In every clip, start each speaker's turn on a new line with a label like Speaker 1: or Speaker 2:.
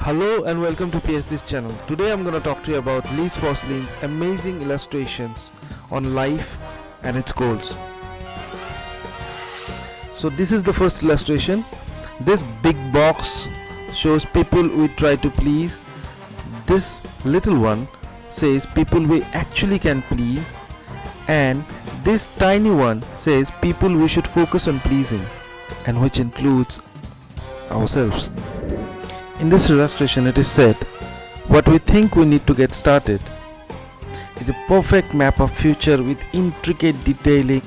Speaker 1: Hello and welcome to PhD's channel. Today I'm going to talk to you about Liz Fosslin's amazing illustrations on life and its goals. So this is the first illustration. This big box shows people we try to please. This little one says people we actually can please, and this tiny one says people we should focus on pleasing, and which includes ourselves. In this illustration it is said, what we think we need to get started is a perfect map of future with intricate detailing,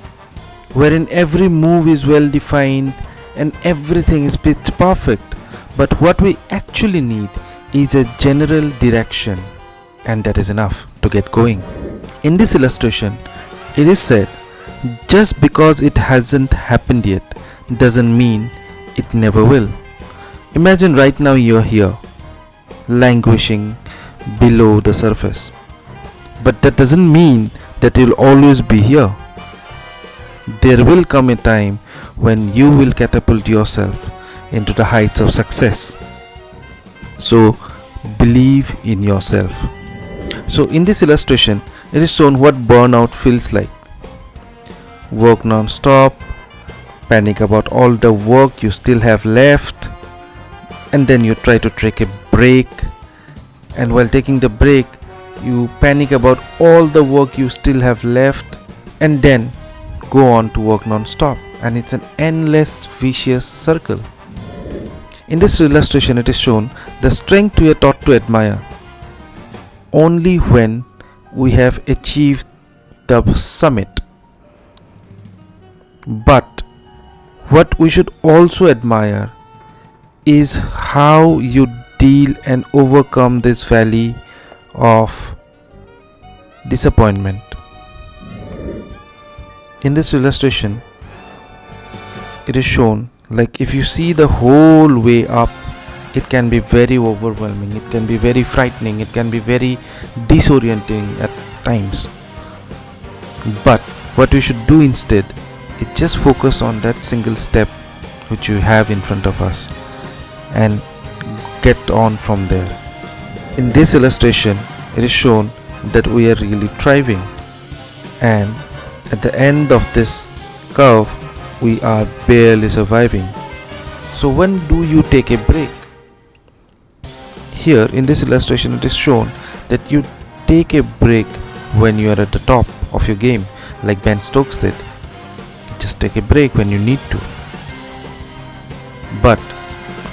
Speaker 1: wherein every move is well defined and everything is pitch perfect. But what we actually need is a general direction, and that is enough to get going. In this illustration it is said, just because it hasn't happened yet doesn't mean it never will. Imagine right now you are here, languishing below the surface. But that doesn't mean that you'll always be here. There will come a time when you will catapult yourself into the heights of success. So believe in yourself. So in this illustration, it is shown what burnout feels like. Work non-stop, panic about all the work you still have left, and then you try to take a break, and while taking the break you panic about all the work you still have left, and then go on to work non-stop, and it's an endless vicious circle. In this illustration it is shown the strength we are taught to admire only when we have achieved the summit. But what we should also admire is how you deal and overcome this valley of disappointment. In this illustration it is shown, like, if you see the whole way up, it can be very overwhelming, it can be very frightening, it can be very disorienting at times. But what we should do instead is just focus on that single step which you have in front of us and get on from there. In this illustration it is shown that we are really thriving, and at the end of this curve we are barely surviving. So when do you take a break? Here in this illustration it is shown that you take a break when you are at the top of your game, like Ben Stokes did. Just take a break when you need to. But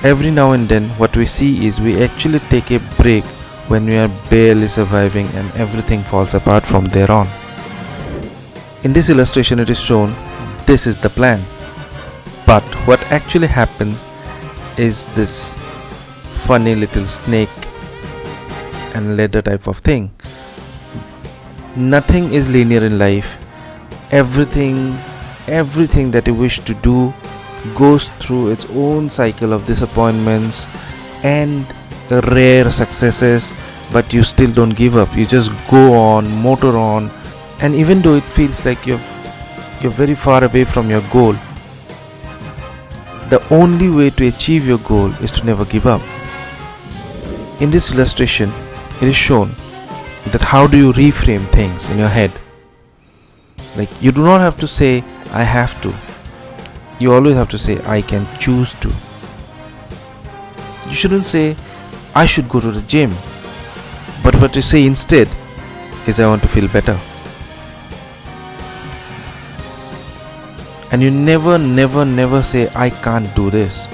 Speaker 1: every now and then what we see is we actually take a break when we are barely surviving, and everything falls apart from there on. In this illustration it is shown this is the plan, but what actually happens is this funny little snake and ladder type of thing. Nothing is linear in life. Everything that you wish to do goes through its own cycle of disappointments and rare successes, but you still don't give up. You just go on, motor on, and even though it feels like you're very far away from your goal, the only way to achieve your goal is to never give up. In this illustration it is shown that how do you reframe things in your head. Like, you do not have to say I have to. You always have to say I can choose to. You shouldn't say I should go to the gym, but what you say instead is I want to feel better. And you never say I can't do this.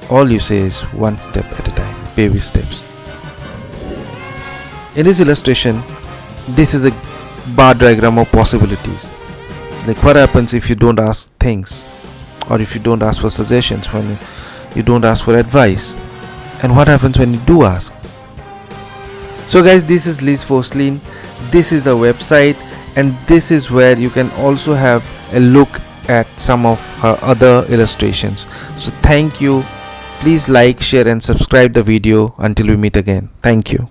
Speaker 1: All you say is one step at a time, baby steps. In this illustration, this is a bar diagram of possibilities. Like, what happens if you don't ask things, or if you don't ask for suggestions, when you don't ask for advice, and what happens when you do ask. So guys, this is Liz Fosslin. This is a website, and this is where you can also have a look at some of her other illustrations. So thank you. Please like, share and subscribe the video. Until we meet again. Thank you.